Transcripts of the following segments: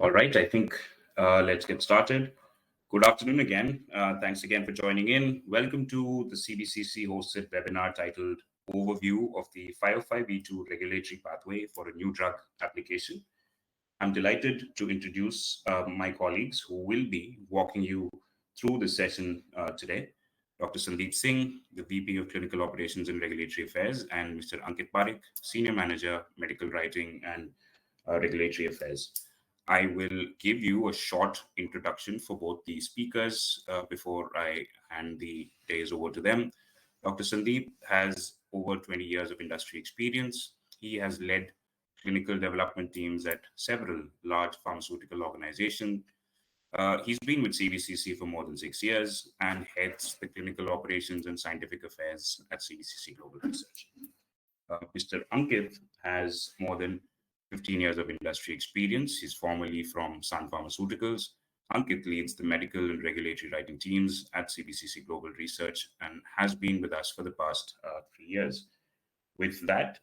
All right, I think let's get started. Good afternoon again. Thanks again for joining in. Welcome to the CBCC hosted webinar titled Overview of the 505(b)(2) Regulatory Pathway for a New Drug Application. I'm delighted to introduce my colleagues who will be walking you through the session today. Dr. Sandeep Singh, the VP of Clinical Operations and Regulatory Affairs, and Mr. Ankit Parekh, Senior Manager, Medical Writing and Regulatory Affairs. I will give you a short introduction for both the speakers before I hand the days over to them. Dr. Sandeep has over 20 years of industry experience. He has led clinical development teams at several large pharmaceutical organizations. He's been with CBCC for more than 6 years and heads the clinical operations and scientific affairs at CBCC Global Research. Mr. Ankit has more than 15 years of industry experience. He's formerly from Sun Pharmaceuticals. Ankit leads the medical and regulatory writing teams at CBCC Global Research and has been with us for the past 3 years. With that,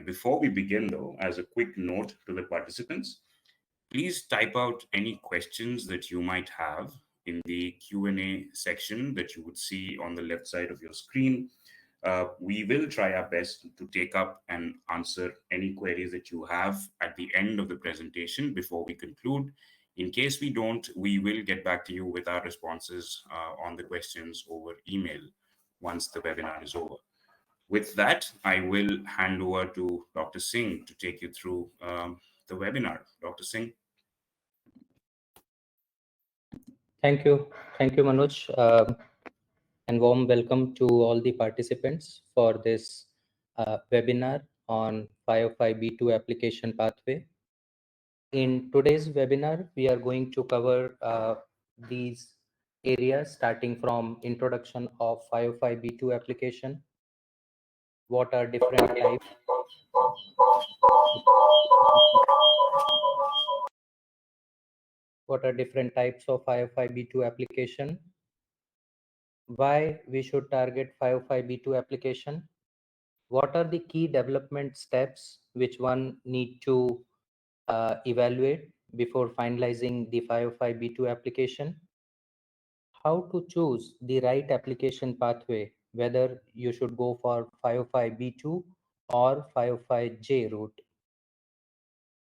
before we begin though, as a quick note to the participants, please type out any questions that you might have in the Q&A section that you would see on the left side of your screen. We will try our best to take up and answer any queries that you have at the end of the presentation before we conclude. In case we don't, we will get back to you with our responses on the questions over email once the webinar is over. With that, I will hand over to Dr. Singh to take you through the webinar. Dr. Singh. Thank you, Manoj. And warm welcome to all the participants for this webinar on 505(b)(2) application pathway. In today's webinar, we are going to cover these areas starting from introduction of 505(b)(2) application, what are different types, of 505(b)(2) application, why we should target 505(b)(2) application, what are the key development steps which one need to evaluate before finalizing the 505(b)(2) application, how to choose the right application pathway, whether you should go for 505(b)(2) or 505(j) route,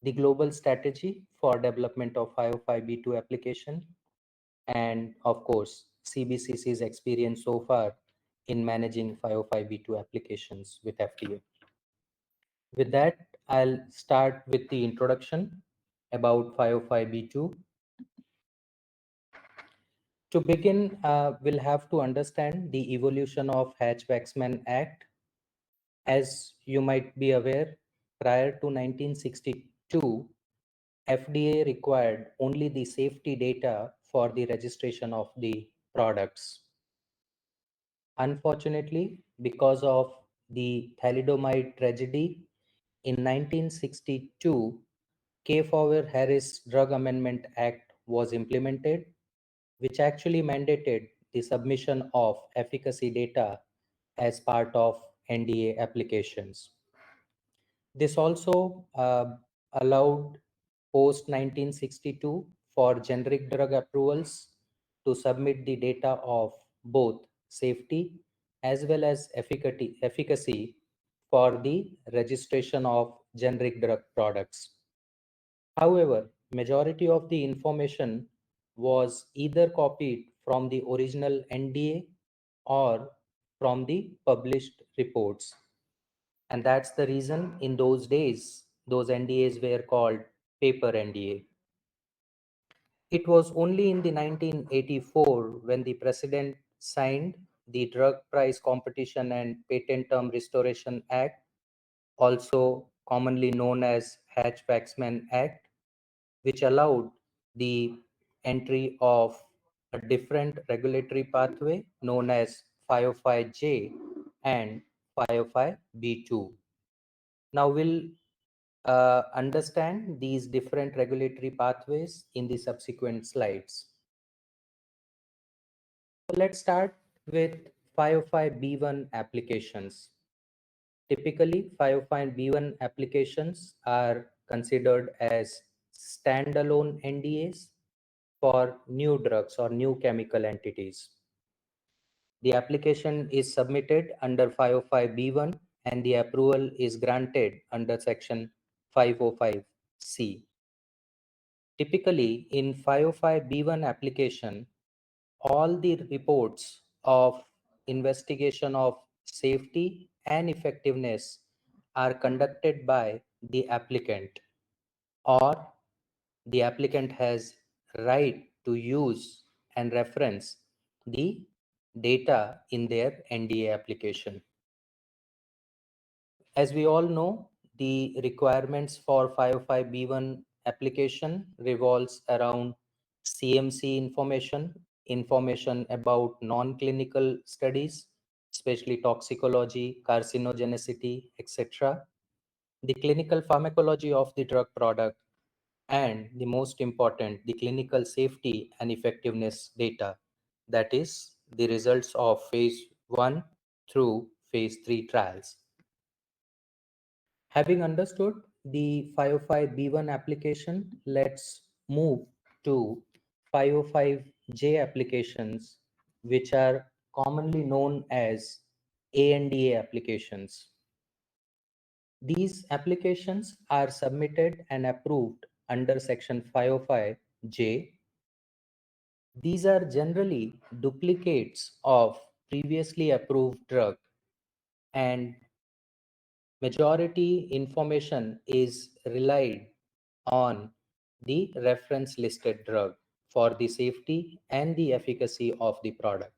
the global strategy for development of 505(b)(2) application, and of course, CBCC's experience so far in managing 505(b)(2) applications with FDA. With that, I'll start with the introduction about 505(b)(2). To begin, we'll have to understand the evolution of Hatch-Waxman Act. As you might be aware, prior to 1962, FDA required only the safety data for the registration of the products. Unfortunately, because of the thalidomide tragedy in 1962, K-Fowler-Harris Drug Amendment Act was implemented, which actually mandated the submission of efficacy data as part of NDA applications. This also allowed post-1962 for generic drug approvals to submit the data of both safety as well as efficacy for the registration of generic drug products. However, majority of the information was either copied from the original NDA or from the published reports. And that's the reason in those days, those NDAs were called paper NDA. It was only in the 1984 when the President signed the Drug Price Competition and Patent Term Restoration Act, also commonly known as Hatch-Waxman Act, which allowed the entry of a different regulatory pathway known as 505(j) and 505(b)(2). Now we'll understand these different regulatory pathways in the subsequent slides. So let's start with 505(b)(1) applications. Typically, 505(b)(1) applications are considered as standalone NDAs for new drugs or new chemical entities. The application is submitted under 505B1 and the approval is granted under Section 505C. Typically, in 505B1 application, all the reports of investigation of safety and effectiveness are conducted by the applicant, or the applicant has right to use and reference the data in their NDA application. As we all know, the requirements for 505B1 application revolves around CMC information about non-clinical studies, especially toxicology, carcinogenicity, etc., the clinical pharmacology of the drug product, and the most important, the clinical safety and effectiveness data, that is, the results of phase 1 through phase 3 trials. Having understood the 505B1 application, let's move to 505J applications, which are commonly known as ANDA applications. These applications are submitted and approved under Section 505J. These are generally duplicates of previously approved drug, and majority information is relied on the reference listed drug for the safety and the efficacy of the product.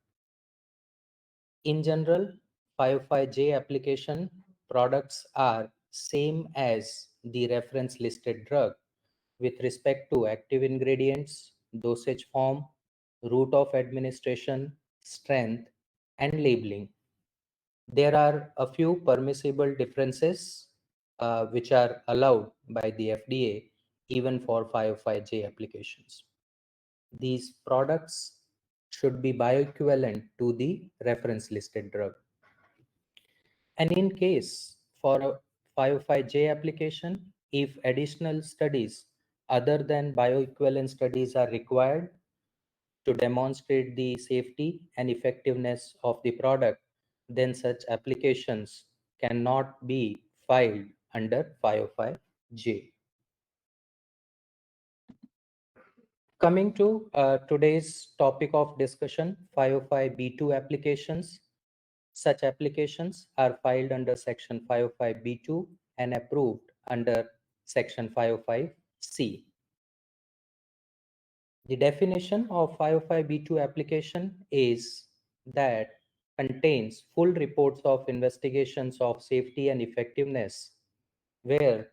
In general, 505J application products are same as the reference listed drug with respect to active ingredients, dosage form, route of administration, strength, and labeling. There are a few permissible differences which are allowed by the FDA even for 505J applications. These products should be bioequivalent to the reference listed drug. And in case for a 505J application, if additional studies other than bioequivalent studies are required to demonstrate the safety and effectiveness of the product, then such applications cannot be filed under 505J. Coming to today's topic of discussion, 505B2 applications. Such applications are filed under Section 505B2 and approved under Section 505C. The definition of 505B2 application is that contains full reports of investigations of safety and effectiveness, where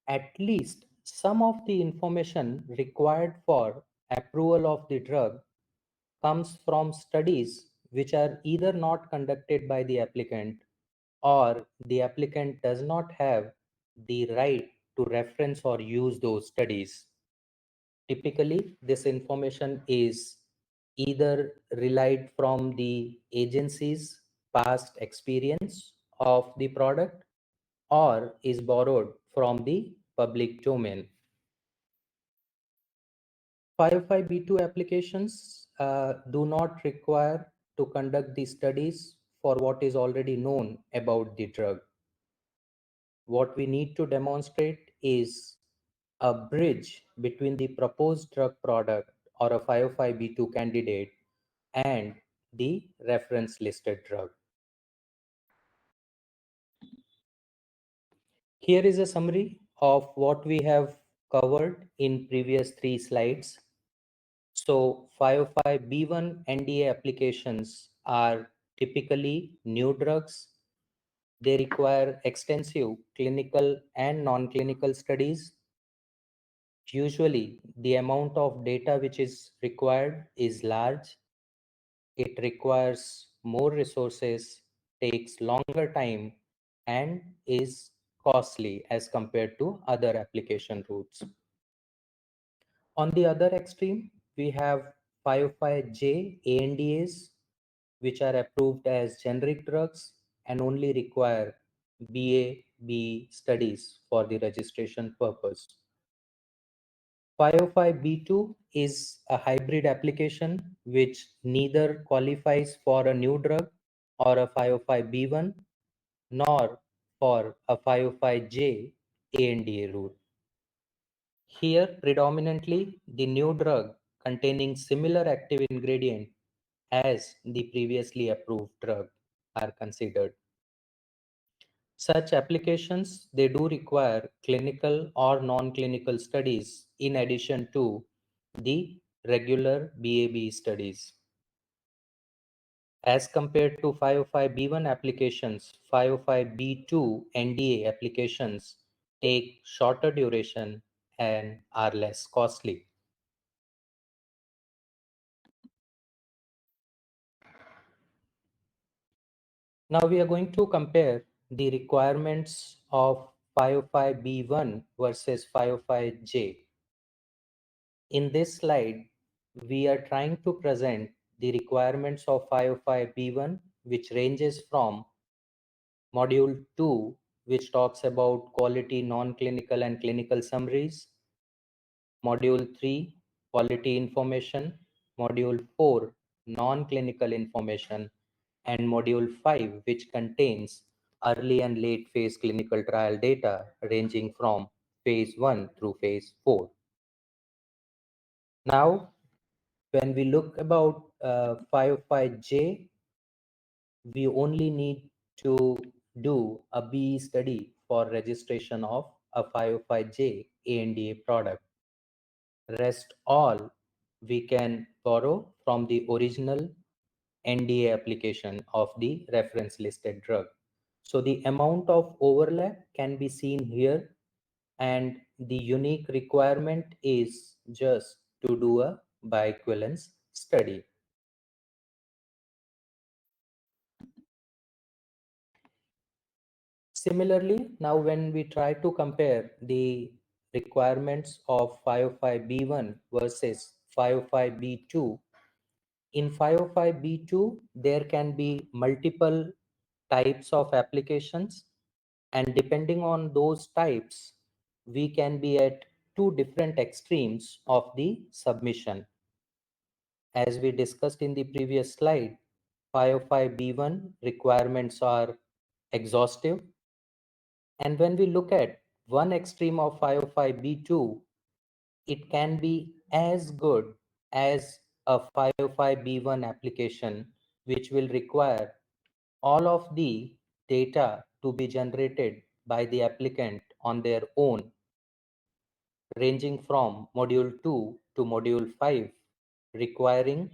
at least some of the information required for approval of the drug comes from studies which are either not conducted by the applicant, or the applicant does not have the right to reference or use those studies. Typically, this information is either relied from the agency's past experience of the product or is borrowed from the public domain. 505B2 applications do not require to conduct the studies for what is already known about the drug. What we need to demonstrate is a bridge between the proposed drug product or a 505B2 candidate and the reference listed drug. Here is a summary of what we have covered in previous 3 slides. So 505B1 NDA applications are typically new drugs. They require extensive clinical and non-clinical studies. Usually, the amount of data which is required is large. It requires more resources, takes longer time, and is costly as compared to other application routes. On the other extreme, we have 505J ANDAs, which are approved as generic drugs and only require BA/BE studies for the registration purpose. 505(b)(2) is a hybrid application which neither qualifies for a new drug or a 505(b)(1 nor for a 505(j) ANDA route. Here, predominantly, the new drug containing similar active ingredient as the previously approved drug are considered. Such applications, they do require clinical or non-clinical studies in addition to the regular BAB studies. As compared to 505(b)(1 applications, 505(b)(2) NDA applications take shorter duration and are less costly. Now we are going to compare the requirements of 505(b)(1 versus 505(j). In this slide, we are trying to present the requirements of 505(b)(1, which ranges from Module 2, which talks about quality non-clinical and clinical summaries, Module 3, quality information, Module 4, non-clinical information, and Module 5, which contains early and late phase clinical trial data ranging from phase 1 through phase 4. Now, when we look about 505(j), we only need to do a BE study for registration of a 505(j) ANDA product. Rest all we can borrow from the original NDA application of the reference listed drug. So the amount of overlap can be seen here, and the unique requirement is just to do a bioequivalence study. Similarly, now when we try to compare the requirements of 505(b)(1 versus 505(b)(2), in 505(b)(2, there can be multiple types of applications, and depending on those types, we can be at two different extremes of the submission. As we discussed in the previous slide, 505(b)(1 requirements are exhaustive. And when we look at one extreme of 505(b)(2, it can be as good as a 505(b)(1 application, which will require all of the data to be generated by the applicant on their own, ranging from Module 2 to Module 5, requiring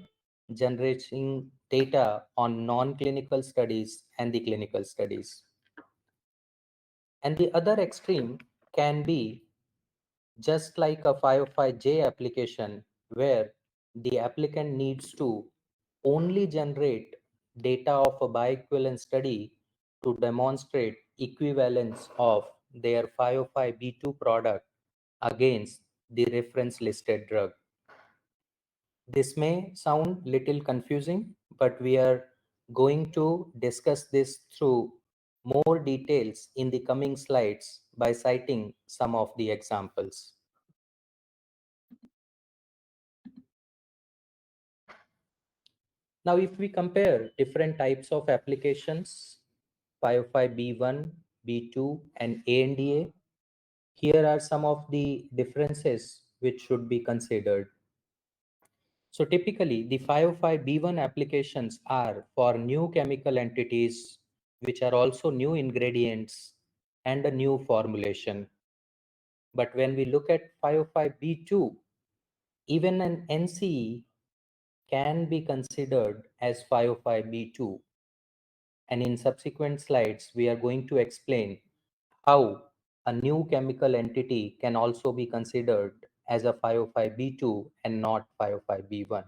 generating data on non-clinical studies and the clinical studies. And the other extreme can be just like a 505(j) application, where the applicant needs to only generate data of a bioequivalence study to demonstrate equivalence of their 505(b)(2 product against the reference listed drug. This may sound little confusing, but we are going to discuss this through more details in the coming slides by citing some of the examples. Now, if we compare different types of applications, 505(b)(1, B2, and ANDA, here are some of the differences which should be considered. So typically, the 505(b)(1 applications are for new chemical entities, which are also new ingredients and a new formulation. But when we look at 505(b)(2, even an NCE can be considered as 505(b)(2. And in subsequent slides, we are going to explain how a new chemical entity can also be considered as a 505(b)(2 and not 505(b)(1.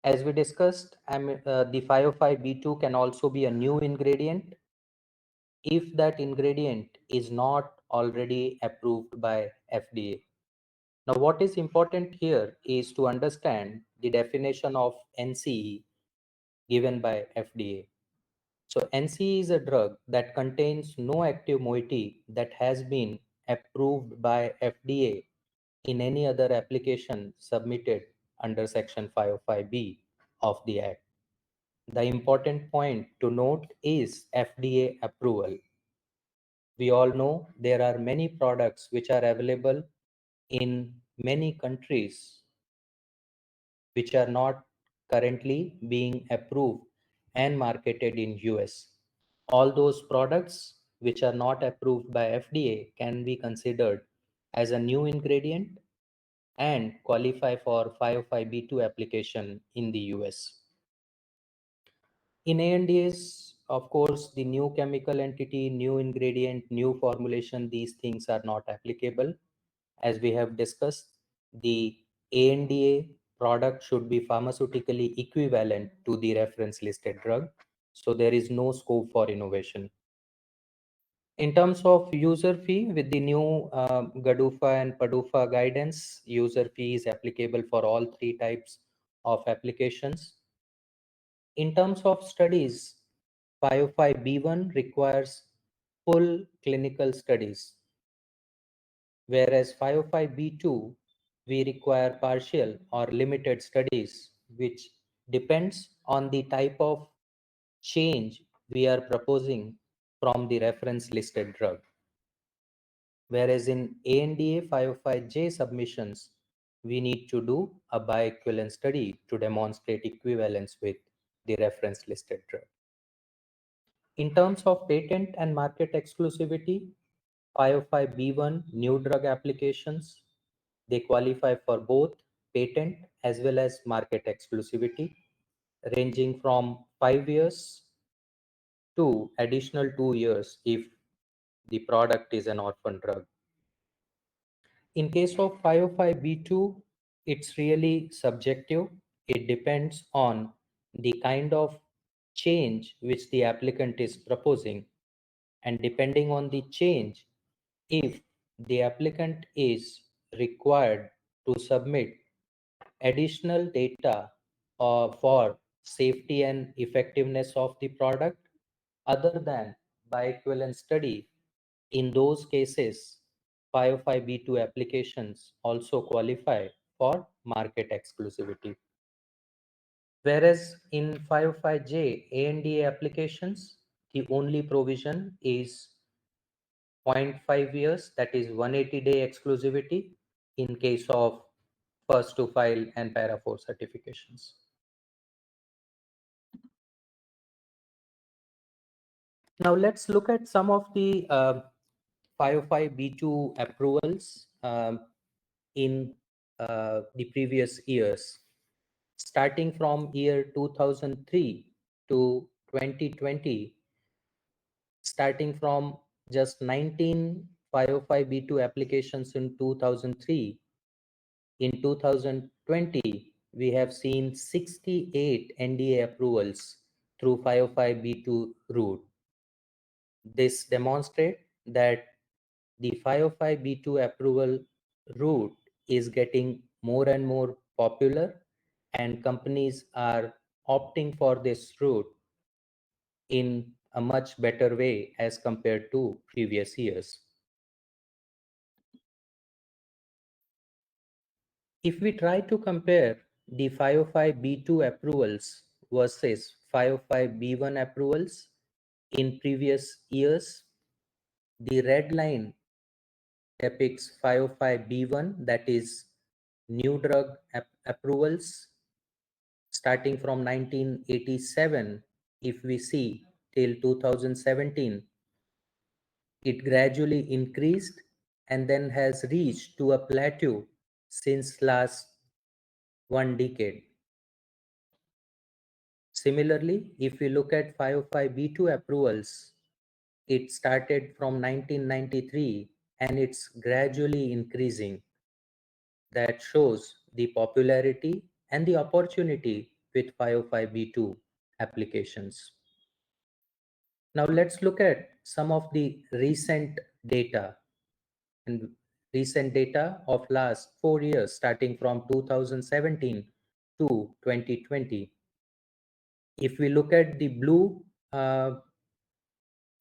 As we discussed, the 505(b)(2 can also be a new ingredient if that ingredient is not already approved by FDA. Now, what is important here is to understand the definition of NCE given by FDA. So NCE is a drug that contains no active moiety that has been approved by FDA in any other application submitted under Section 505B of the Act. The important point to note is FDA approval. We all know there are many products which are available in many countries which are not currently being approved and marketed in US. All those products which are not approved by FDA can be considered as a new ingredient and qualify for 505B2 application in the US. In ANDAs, of course, the new chemical entity, new ingredient, new formulation, these things are not applicable. As we have discussed, the ANDA product should be pharmaceutically equivalent to the reference listed drug. So there is no scope for innovation. In terms of user fee, with the new GADUFA and PADUFA guidance, user fee is applicable for all three types of applications. In terms of studies, 505B1 requires full clinical studies, whereas 505B2, we require partial or limited studies, which depends on the type of change we are proposing from the reference listed drug. Whereas in ANDA 505J submissions, we need to do a bioequivalence study to demonstrate equivalence with the reference listed drug. In terms of patent and market exclusivity, 505B1 new drug applications, they qualify for both patent as well as market exclusivity, ranging from 5 years to additional 2 years if the product is an orphan drug. In case of 505B2, it's really subjective. It depends on the kind of change which the applicant is proposing. And depending on the change, if the applicant is required to submit additional data for safety and effectiveness of the product other than bioequivalence study, in those cases 505B2 applications also qualify for market exclusivity. Whereas in 505J ANDA applications, the only provision is 0.5 years, that is 180-day exclusivity in case of first to file and para 4 certifications. Now let's look at some of the 505B2 approvals in the previous years. Starting from year 2003 to 2020, starting from just 19 505B2 applications in 2003, in 2020, we have seen 68 NDA approvals through 505B2 route. This demonstrates that the 505B2 approval route is getting more and more popular, and companies are opting for this route in a much better way as compared to previous years. If we try to compare the 505B2 approvals versus 505B1 approvals in previous years, the red line depicts 505B1, that is new drug approvals starting from 1987. If we see till 2017, it gradually increased and then has reached to a plateau since last 1 decade. Similarly, if we look at 505B2 approvals, it started from 1993 and it's gradually increasing. That shows the popularity and the opportunity with 505B2 applications. Now let's look at some of the recent data of last 4 years, starting from 2017 to 2020. If we look at the blue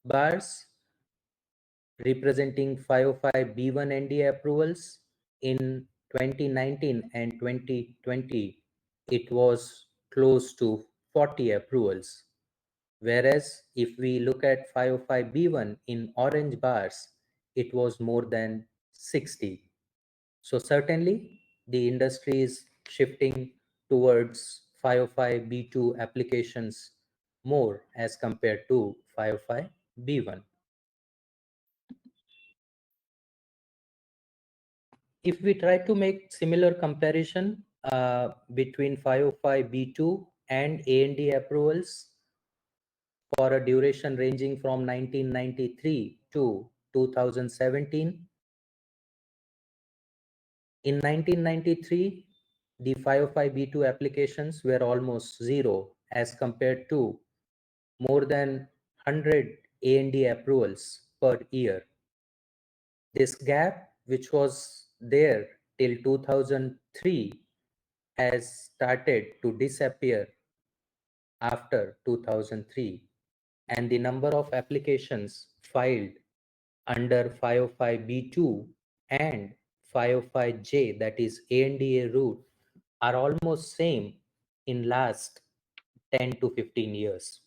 bars representing 505(b)(1) NDA approvals. In 2019 and 2020, it was close to 40 approvals. Whereas if we look at 505(b)(1) in orange bars, it was more than 60. So certainly the industry is shifting towards 505(b)(2) applications more as compared to 505(b)(1). If we try to make similar comparison between 505(b)(2) and ANDA approvals for a duration ranging from 1993 to 2017, in 1993, the 505(b)(2) applications were almost zero as compared to more than 100 ANDA approvals per year. This gap, which was there till 2003, has started to disappear after 2003, and the number of applications filed under 505(b)(2) and 505(j, that is ANDA route, are almost same in last 10 to 15 years.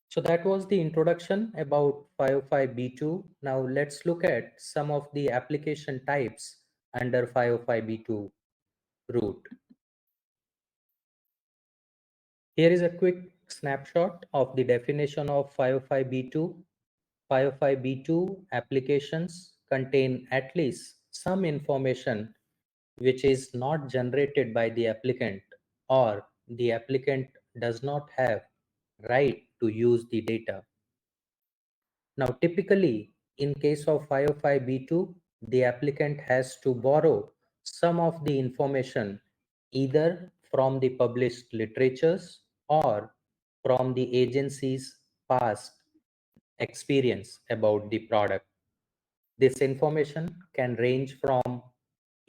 So that was the introduction about 505(b)(2). Now let's look at some of the application types under 505(b)(2) route. Here is a quick snapshot of the definition of 505(b)(2). 505(b)(2) applications contain at least some information which is not generated by the applicant, or the applicant does not have right to use the data. Now, typically, in case of 505(b)(2), the applicant has to borrow some of the information either from the published literatures or from the agency's past experience about the product. This information can range from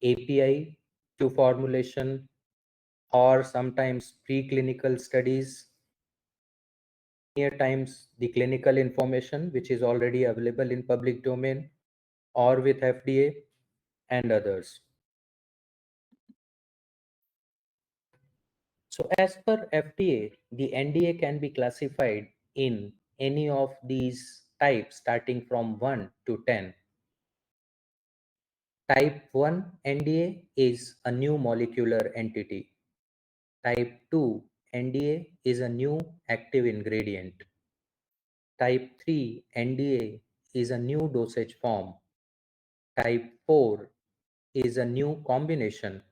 API to formulation, or sometimes preclinical studies, many times the clinical information which is already available in public domain or with FDA and others. So as per FDA, the NDA can be classified in any of these types starting from 1 to 10. Type 1 NDA is a new molecular entity. Type 2 NDA is a new active ingredient. Type 3 NDA is a new dosage form. Type 4 is a new combination.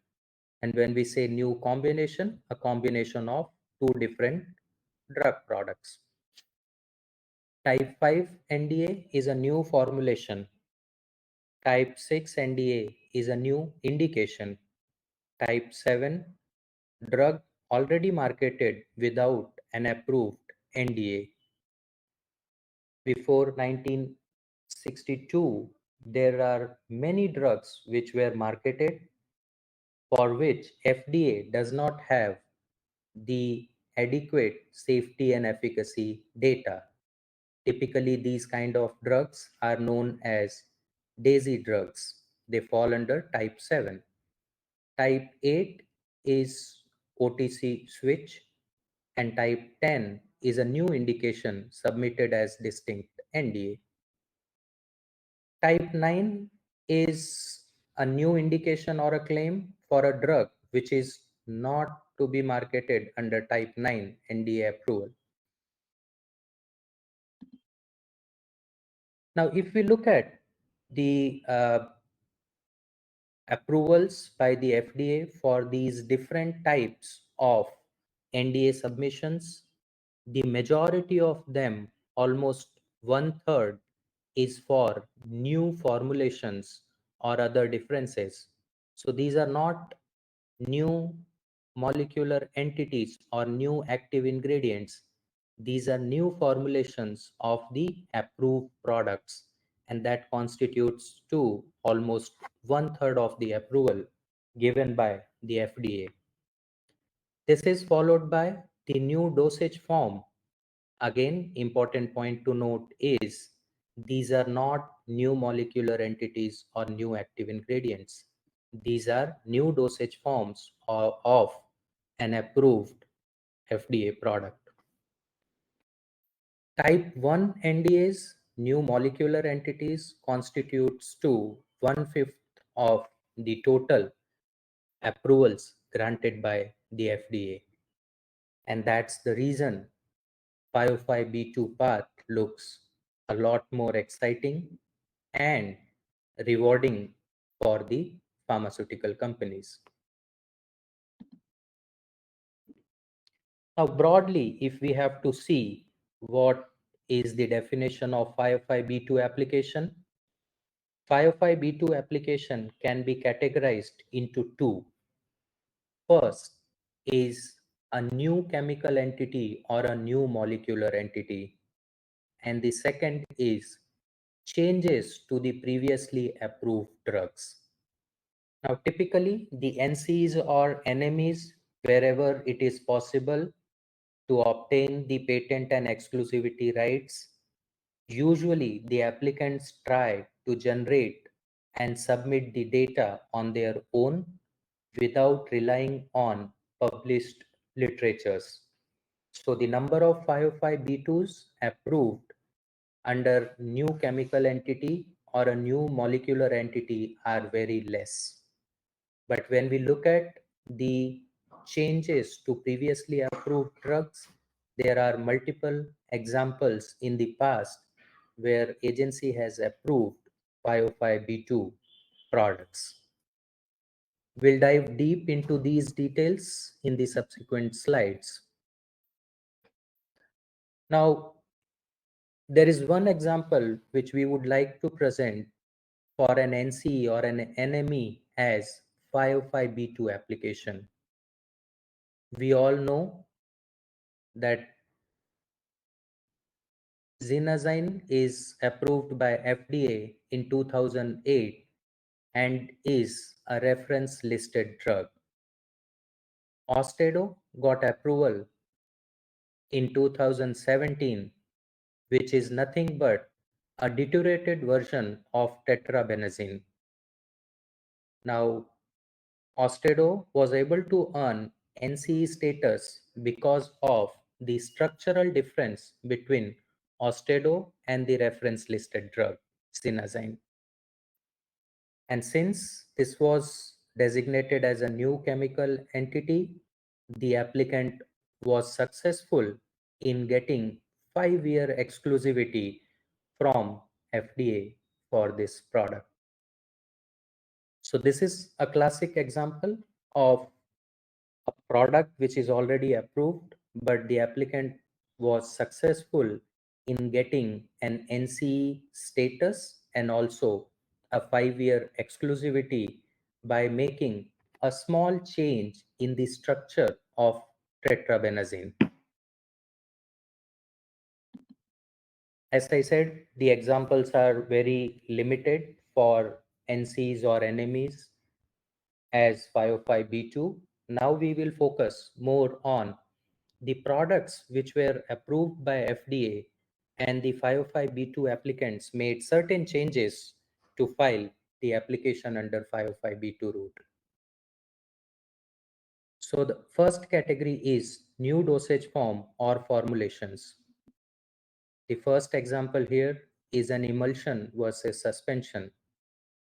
And when we say new combination, a combination of two different drug products. Type 5 NDA is a new formulation. Type 6 NDA is a new indication. Type 7, drug already marketed without an approved NDA. Before 1962, there are many drugs which were marketed for which FDA does not have the adequate safety and efficacy data. Typically, these kind of drugs are known as daisy drugs. They fall under type 7. Type 8 is OTC switch, and type 10 is a new indication submitted as distinct NDA. Type 9 is a new indication or a claim for a drug which is not to be marketed under type 9 NDA approval. Now, if we look at the approvals by the FDA for these different types of NDA submissions, the majority of them, almost one third, is for new formulations or other differences. So these are not new molecular entities or new active ingredients. These are new formulations of the approved products, and that constitutes to almost one third of the approval given by the FDA. This is followed by the new dosage form Again, important point to note is these are not new molecular entities or new active ingredients. These are new dosage forms of an approved FDA product. Type 1 NDAs, new molecular entities, constitutes to one-fifth of the total approvals granted by the FDA. And that's the reason 505(b)(2) path looks a lot more exciting and rewarding for the pharmaceutical companies. Now, broadly, if we have to see what is the definition of 505(b)(2) application, 505(b)(2) application can be categorized into two. First is a new chemical entity or a new molecular entity, and the second is changes to the previously approved drugs. Now, typically, the NCs or NMEs, wherever it is possible to obtain the patent and exclusivity rights, usually the applicants try to generate and submit the data on their own without relying on published literatures. So the number of 505(b)(2)s approved under new chemical entity or a new molecular entity are very less. But when we look at the changes to previously approved drugs, there are multiple examples in the past where agency has approved 505(b)(2) products. We'll dive deep into these details in the subsequent slides. Now, there is one example which we would like to present for an NCE or an NME as 505(b)(2) application. We all know that Zinazine is approved by FDA in 2008 and is a reference listed drug. Austedo got approval in 2017, which is nothing but a deuterated version of tetrabenazine. Now, Austedo was able to earn NCE status because of the structural difference between Austedo and the reference listed drug, Sinazine. And since this was designated as a new chemical entity, the applicant was successful in getting 5-year exclusivity from FDA for this product. So this is a classic example of a product which is already approved, but the applicant was successful in getting an NCE status and also a 5-year exclusivity by making a small change in the structure of tetrabenazine. As I said, the examples are very limited for NCs or NMEs as 505(b)(2). Now we will focus more on the products which were approved by FDA and the 505(b)(2) applicants made certain changes to file the application under 505(b)(2) route. So the first category is new dosage form or formulations. The first example here is an emulsion versus suspension.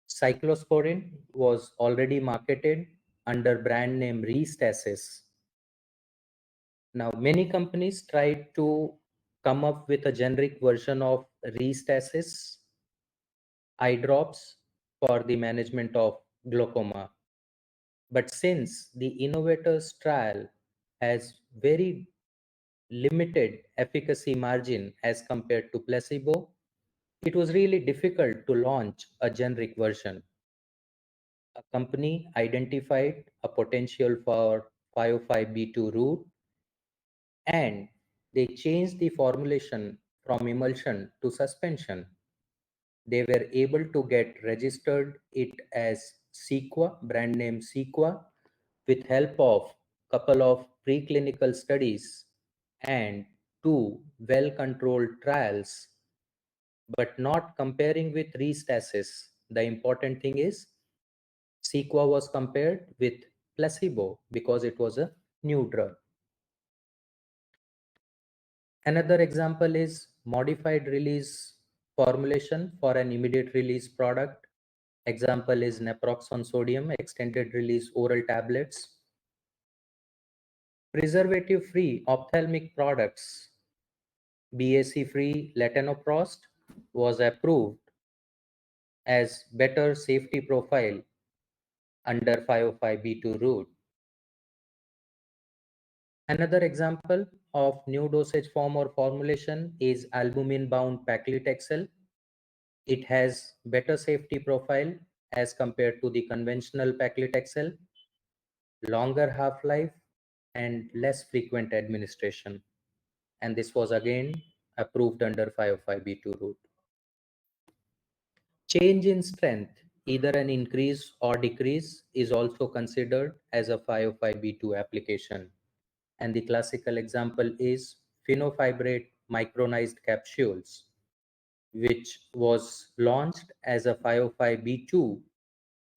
Cyclosporin was already marketed under brand name Restasis. Now, many companies tried to come up with a generic version of Restasis eye drops for the management of glaucoma. But since the innovator's trial has very limited efficacy margin as compared to placebo, it was really difficult to launch a generic version. A company identified a potential for 505(b)(2) route and they changed the formulation from emulsion to suspension. They were able to get registered it as Sequa, brand name Sequa, with help of couple of preclinical studies and two well-controlled trials, but not comparing with restasis. The important thing is Sequa was compared with placebo because it was a new drug. Another example is modified release formulation for an immediate release product. Example is naproxen sodium, extended release oral tablets. Preservative-free ophthalmic products, BAC-free latanoprost was approved as better safety profile under 505(b)(2) route. Another example of new dosage form or formulation is albumin-bound paclitaxel. It has better safety profile as compared to the conventional paclitaxel, longer half-life, and less frequent administration. And this was again approved under 505(b)(2) route. Change in strength, either an increase or decrease, is also considered as a 505(b)(2) application. And the classical example is phenofibrate micronized capsules, which was launched as a 505(b)(2,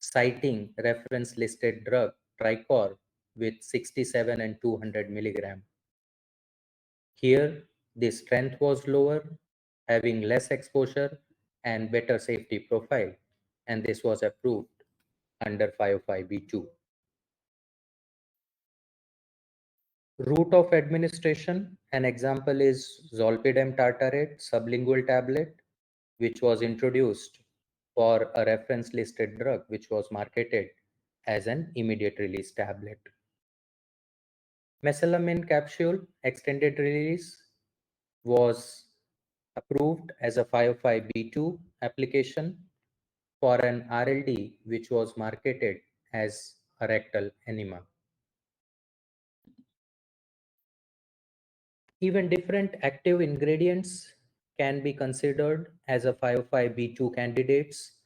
citing reference listed drug Tricor with 67 and 200 milligram. Here, the strength was lower, having less exposure and better safety profile, and this was approved under 505(b)(2). Route of administration, an example is zolpidem tartrate sublingual tablet, which was introduced for a reference listed drug which was marketed as an immediate release tablet. Mesalamine capsule extended release was approved as a 505(b)(2) application for an RLD which was marketed as a rectal enema. Even different active ingredients can be considered as a 505(b)(2) candidates,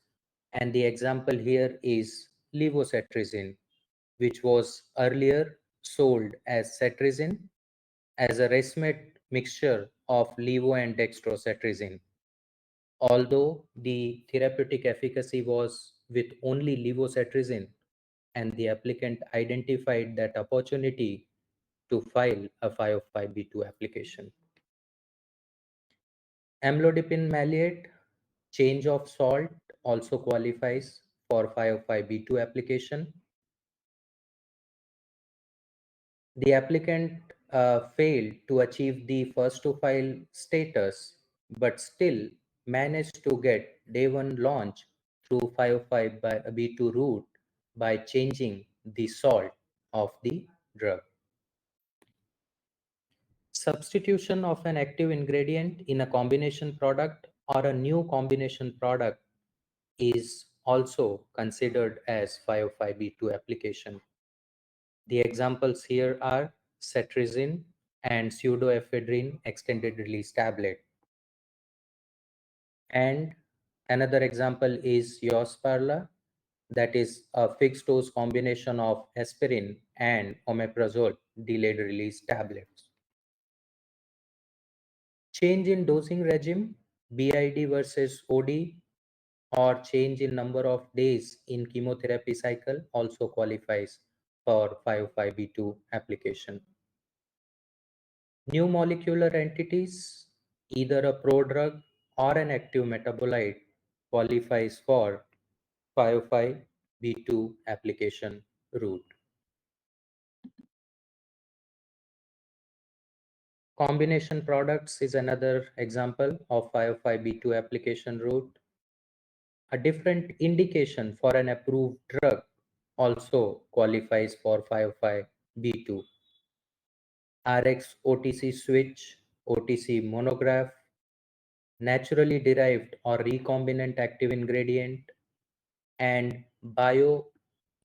and the example here is levocetirizine, which was earlier sold as cetirizine as a racemate mixture of levo and dextrocetirizine. Although the therapeutic efficacy was with only levocetirizine, and the applicant identified that opportunity to file a 505(b)(2) application. Amlodipine maleate, change of salt, also qualifies for 505(b)(2) application. The applicant failed to achieve the first to file status, but still managed to get day one launch through 505(b)(2) route by changing the salt of the drug. Substitution of an active ingredient in a combination product or a new combination product is also considered as 505(b)(2) application. The examples here are cetirizine and pseudoephedrine extended release tablet. And another example is Yospirla, that is a fixed dose combination of aspirin and omeprazole delayed release tablets. Change in dosing regime, BID versus OD, or change in number of days in chemotherapy cycle also qualifies for 505(b)(2) application. New molecular entities, either a prodrug or an active metabolite, qualifies for 505(b)(2) application route. Combination products is another example of 505(b)(2) application route. A different indication for an approved drug also qualifies for 505(b)(2). RX OTC switch, OTC monograph, naturally derived or recombinant active ingredient, and bio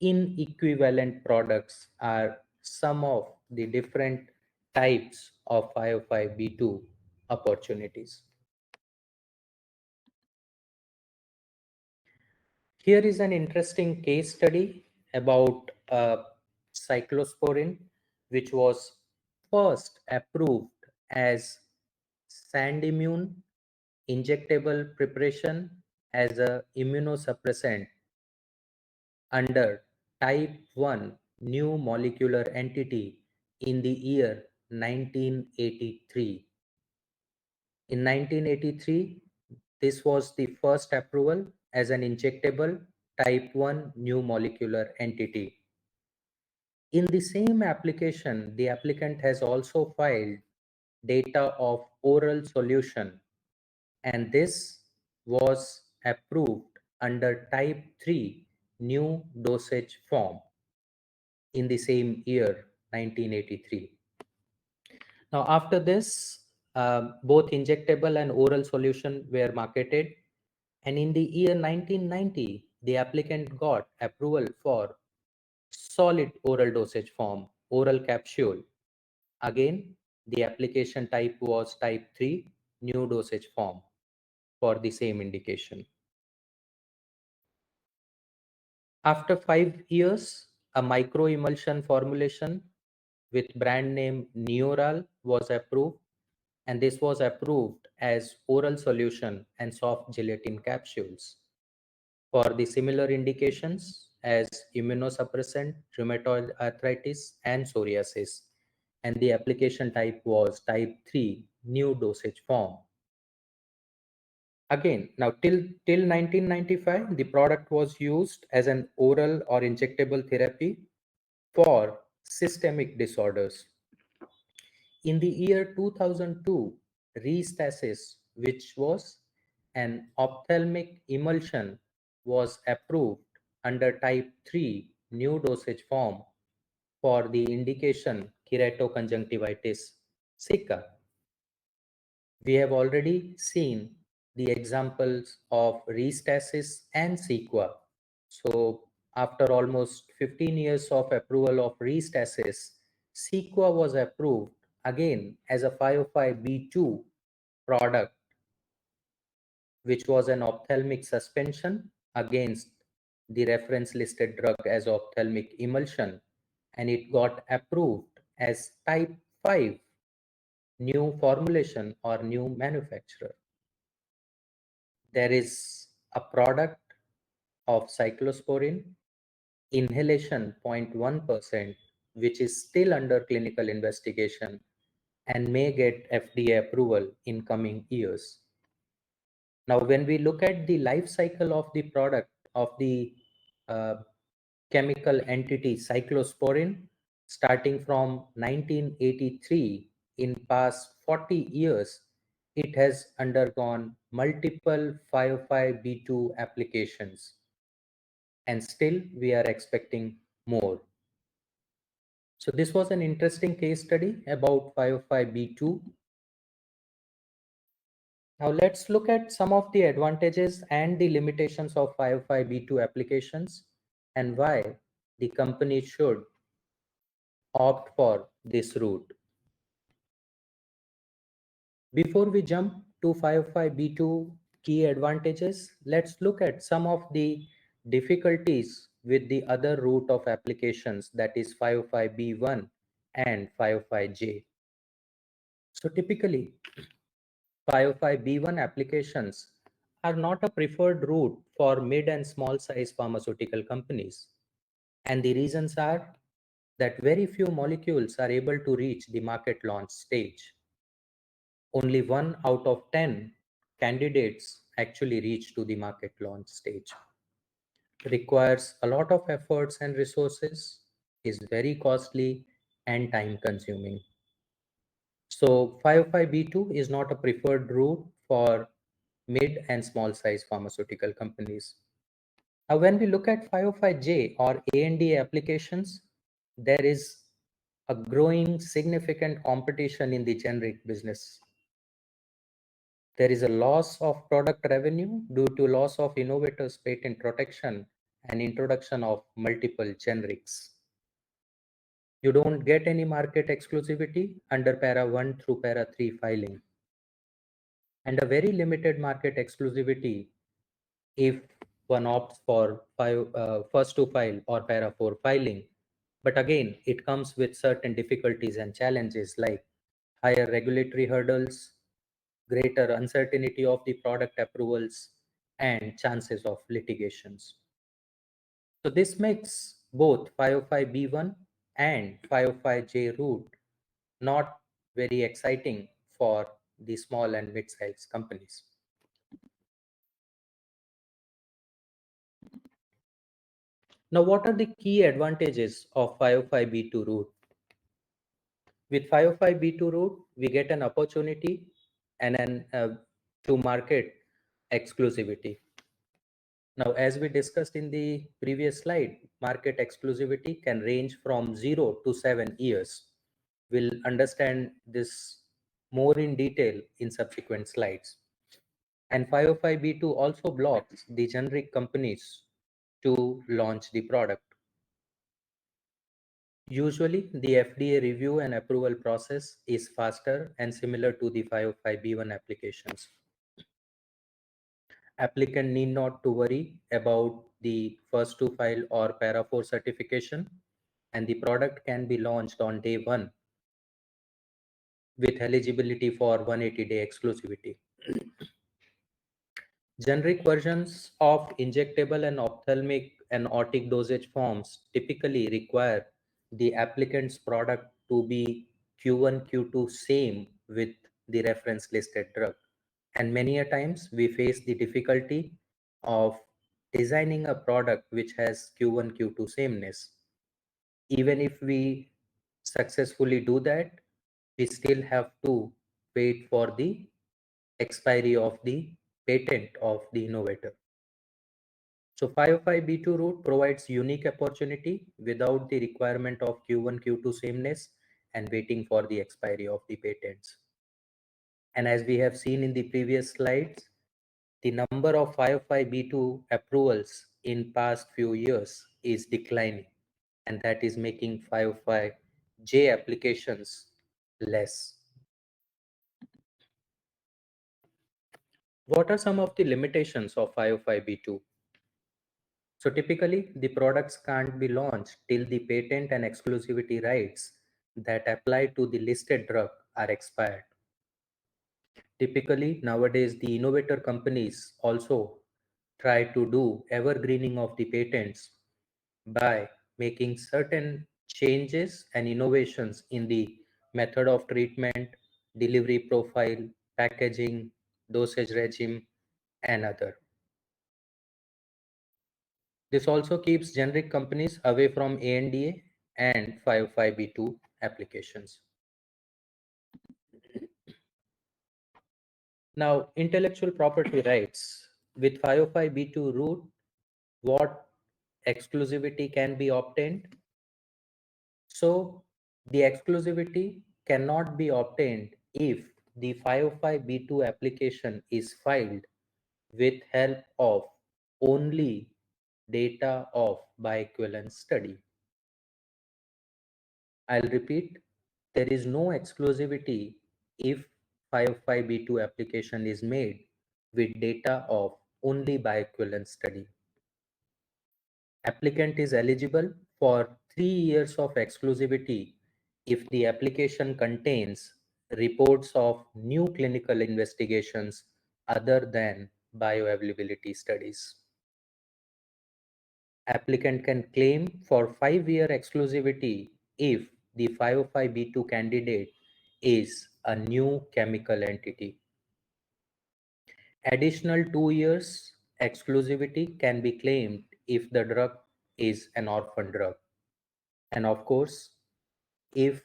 inequivalent products are some of the different types of 505(b)(2) opportunities. Here is an interesting case study about cyclosporin, which was first approved as Sandimmune injectable preparation as a immunosuppressant under type 1 new molecular entity in the year 1983. In 1983, this was the first approval as an injectable type 1 new molecular entity. In the same application, the applicant has also filed data of oral solution, and this was approved under type 3 new dosage form in the same year 1983. Now after this, both injectable and oral solution were marketed, and in the year 1990 the applicant got approval for solid oral dosage form, oral capsule. Again, the application type was type 3 new dosage form for the same indication. After 5 years, a microemulsion formulation with brand name Neoral was approved, and this was approved as oral solution and soft gelatin capsules for the similar indications as immunosuppressant, rheumatoid arthritis, and psoriasis. And the application type was type 3 new dosage form. Again, now till 1995, the product was used as an oral or injectable therapy for systemic disorders. In the year 2002, Restasis, which was an ophthalmic emulsion, was approved under type 3 new dosage form for the indication keratoconjunctivitis sicca. We have already seen the examples of Restasis and Sequa. So after almost 15 years of approval of Restasis, Sequa was approved again as a 505(b)(2) product, which was an ophthalmic suspension against the reference listed drug as ophthalmic emulsion, and it got approved as type 5 new formulation or new manufacturer. There is a product of cyclosporin, inhalation 0.1%, which is still under clinical investigation and may get FDA approval in coming years. Now, when we look at the life cycle of the product of the uh, chemical entity cyclosporin, starting from 1983, in past 40 years, it has undergone multiple 505(b)(2) applications, and still we are expecting more. So this was an interesting case study about 505(b)(2). Now let's look at some of the advantages and the limitations of 505(b)(2) applications and why the company should opt for this route. Before we jump to 505(b)(2) key advantages, let's look at some of the difficulties with the other route of applications, that is 505(b)(1) and 505(j). So typically, 505(b)(1) applications are not a preferred route for mid and small size pharmaceutical companies. And the reasons are that very few molecules are able to reach the market launch stage. Only 1 out of 10 candidates actually reach to the market launch stage. Requires a lot of efforts and resources, is very costly and time consuming. So 505(b)(2) is not a preferred route for mid and small size pharmaceutical companies. Now, when we look at 505(j) or ANDA applications, there is a growing significant competition in the generic business. There is a loss of product revenue due to loss of innovators' patent protection and introduction of multiple generics. You don't get any market exclusivity under para 1 through para 3 filing, and a very limited market exclusivity if one opts for first to file or para 4 filing. But again, it comes with certain difficulties and challenges like higher regulatory hurdles, greater uncertainty of the product approvals, and chances of litigations. So this makes both 505(b)(1) and 505(j) route not very exciting for the small and mid-sized companies. Now, what are the key advantages of 505(b)(2) route? With 505(b)(2) route, we get an opportunity and to market exclusivity. Now, as we discussed in the previous slide, market exclusivity can range from 0 to 7 years. We'll understand this more in detail in subsequent slides. And 505(b)(2) also blocks the generic companies to launch the product. Usually, the FDA review and approval process is faster and similar to the 505(b)(1) applications. Applicant need not to worry about the first to file or para 4 certification, and the product can be launched on day 1 with eligibility for 180-day exclusivity. Generic versions of injectable and ophthalmic and otic dosage forms typically require the applicant's product to be Q1, Q2 same with the reference listed drug. And many a times we face the difficulty of designing a product which has Q1, Q2 sameness. Even if we successfully do that, we still have to wait for the expiry of the patent of the innovator. So 505(b)(2) route provides unique opportunity without the requirement of Q1, Q2 sameness and waiting for the expiry of the patents. And as we have seen in the previous slides, the number of 505(b)(2) approvals in past few years is declining, and that is making 505(j) applications less. What are some of the limitations of 505(b)(2)? So typically, the products can't be launched till the patent and exclusivity rights that apply to the listed drug are expired. Typically, nowadays, the innovator companies also try to do evergreening of the patents by making certain changes and innovations in the method of treatment, delivery profile, packaging, dosage regime, and other. This also keeps generic companies away from ANDA and 505(b)(2) applications. Now, intellectual property rights. With 505(b)(2) route, what exclusivity can be obtained? So, the exclusivity cannot be obtained if the 505(b)(2) application is filed with help of only data of bioequivalence study. I'll repeat, there is no exclusivity if 505(b)(2) application is made with data of only bioequivalence study. Applicant is eligible for 3 years of exclusivity if the application contains reports of new clinical investigations other than bioavailability studies. Applicant can claim for 5-year exclusivity if the 505(b)(2) candidate is a new chemical entity. Additional 2 years exclusivity can be claimed if the drug is an orphan drug. And of course, if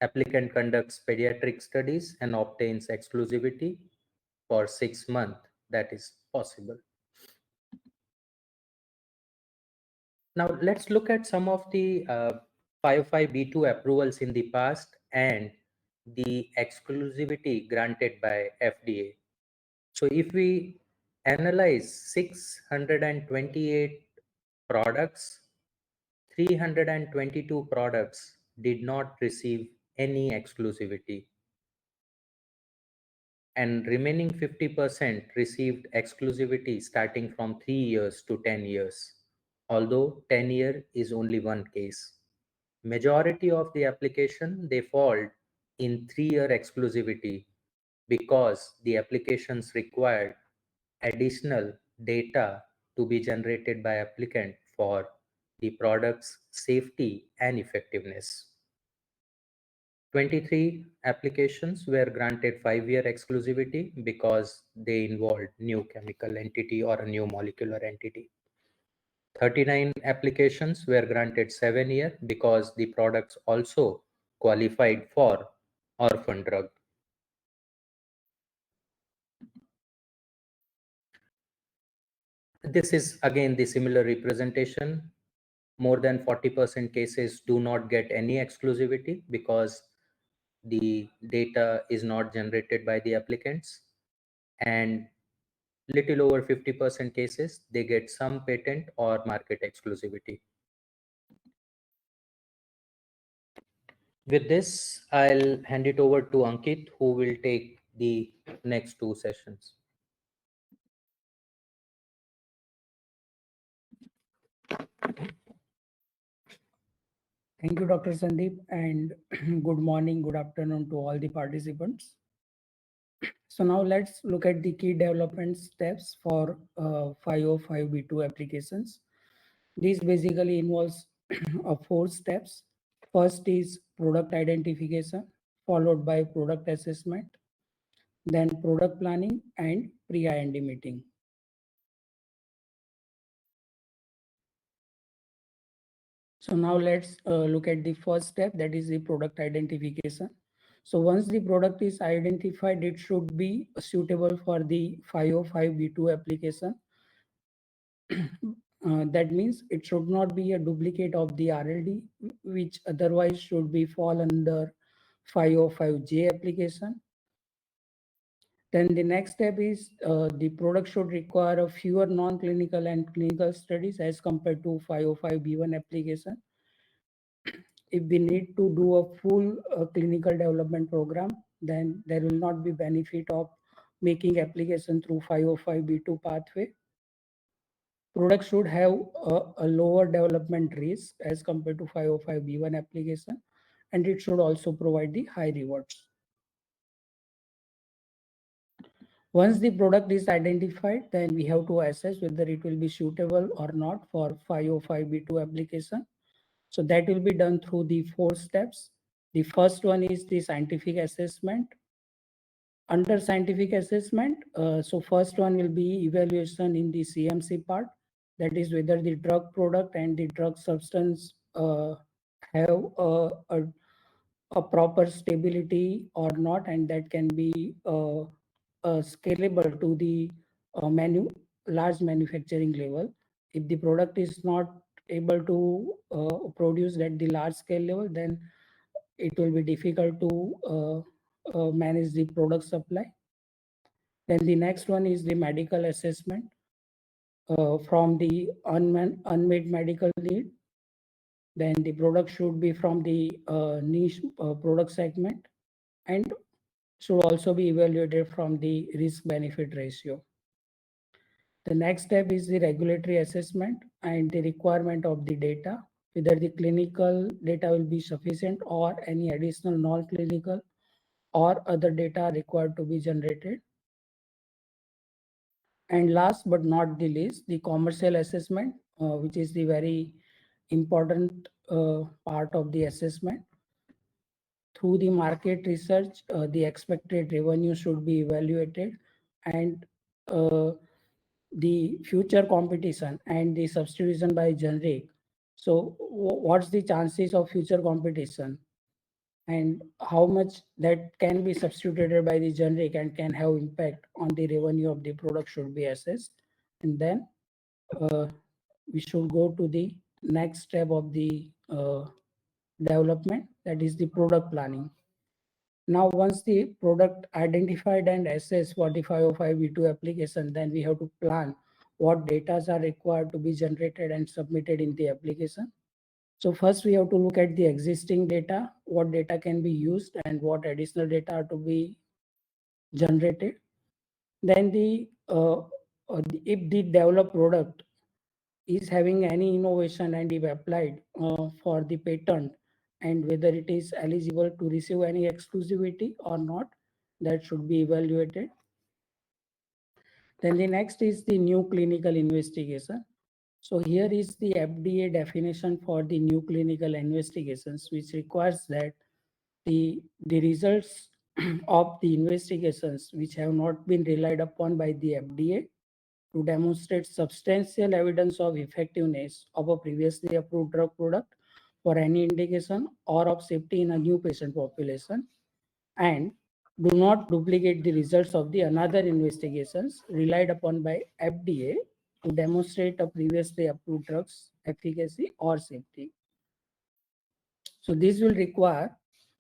applicant conducts pediatric studies and obtains exclusivity for 6 months, that is possible. Now let's look at some of the 505(b)(2) approvals in the past and the exclusivity granted by FDA. So if we analyze 628 products, 322 products did not receive any exclusivity, and remaining 50% received exclusivity starting from 3 years to 10 years, although 10-year is only one case. Majority of the application, they fall in 3-year exclusivity because the applications required additional data to be generated by applicant for the product's safety and effectiveness. 23 applications were granted 5-year exclusivity because they involved new chemical entity or a new molecular entity. 39 applications were granted 7-year because the products also qualified for orphan drug. This is again the similar representation. More than 40% cases do not get any exclusivity because the data is not generated by the applicants, and little over 50% cases they get some patent or market exclusivity. With this, I'll hand it over to Ankit, who will take the next two sessions. Thank you, Dr. Sandeep, and good morning, good afternoon to all the participants. So now let's look at the key development steps for 505(b)(2) applications. This basically involves 4 steps. First is product identification, followed by product assessment, then product planning and pre-IND meeting. So now let's look at the first step, that is the product identification. So once the product is identified, it should be suitable for the 505(b)(2) application. That means it should not be a duplicate of the RLD, which otherwise should be fall under 505J application. Then the next step is the product should require a fewer non-clinical and clinical studies as compared to 505(b)(1) application. If we need to do a full clinical development program, then there will not be benefit of making application through 505(b)(2) pathway. Product should have a lower development risk as compared to 505(b)(1) application, and it should also provide the high rewards. Once the product is identified, then we have to assess whether it will be suitable or not for 505(b)(2) application. So that will be done through the 4 steps. The first one is the scientific assessment. Under scientific assessment, so first one will be evaluation in the CMC part. That is whether the drug product and the drug substance have a proper stability or not, and that can be scalable to the large manufacturing level. If the product is not able to produce at the large scale level, then it will be difficult to manage the product supply. Then the next one is the medical assessment from the unmet medical need. Then the product should be from the niche product segment and should also be evaluated from the risk benefit ratio. The next step is the regulatory assessment and the requirement of the data, whether the clinical data will be sufficient or any additional non-clinical or other data required to be generated. And last but not the least, the commercial assessment, which is the very important part of the assessment. Through the market research, the expected revenue should be evaluated, and the future competition and the substitution by generic. So what's the chances of future competition and how much that can be substituted by the generic and can have impact on the revenue of the product should be assessed. And then we should go to the next step of the development, that is the product planning. Now, once the product identified and assessed for the 505(b)(2) application, then we have to plan what data are required to be generated and submitted in the application. So first we have to look at the existing data, what data can be used and what additional data are to be generated. Then if the developed product is having any innovation and if applied for the patent, and whether it is eligible to receive any exclusivity or not, that should be evaluated. Then the next is the new clinical investigation. So here is the FDA definition for the new clinical investigations, which requires that the results of the investigations which have not been relied upon by the FDA to demonstrate substantial evidence of effectiveness of a previously approved drug product for any indication or of safety in a new patient population, and do not duplicate the results of the another investigations relied upon by FDA to demonstrate a previously approved drug's efficacy or safety. So this will require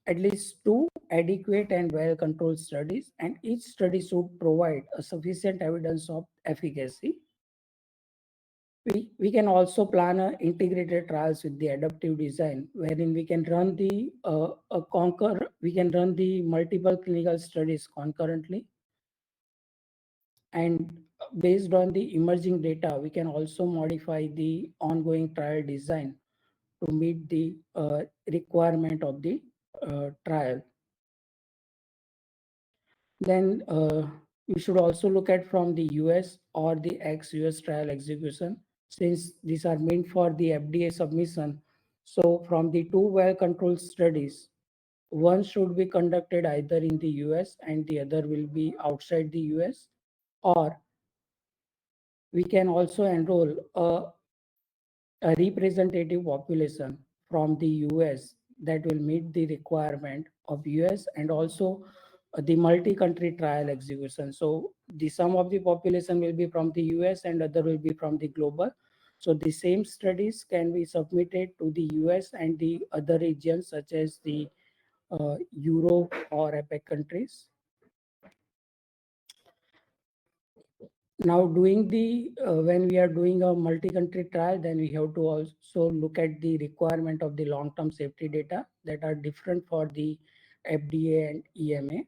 at least 2 adequate and well-controlled studies, and each study should provide a sufficient evidence of efficacy. We can also plan integrated trials with the adaptive design, wherein we can run the multiple clinical studies concurrently, and based on the emerging data, we can also modify the ongoing trial design to meet the requirement of the trial. Then you should also look at from the US or the ex-US trial execution, since these are meant for the FDA submission. So from the 2 well-controlled studies, one should be conducted either in the US and the other will be outside the US, or we can also enroll a representative population from the US that will meet the requirement of US, and also the multi-country trial execution. So the sum of the population will be from the US and other will be from the global. So the same studies can be submitted to the US and the other regions such as the Europe or APEC countries. Now doing the when we are doing a multi-country trial, then we have to also look at the requirement of the long-term safety data that are different for the FDA and EMA.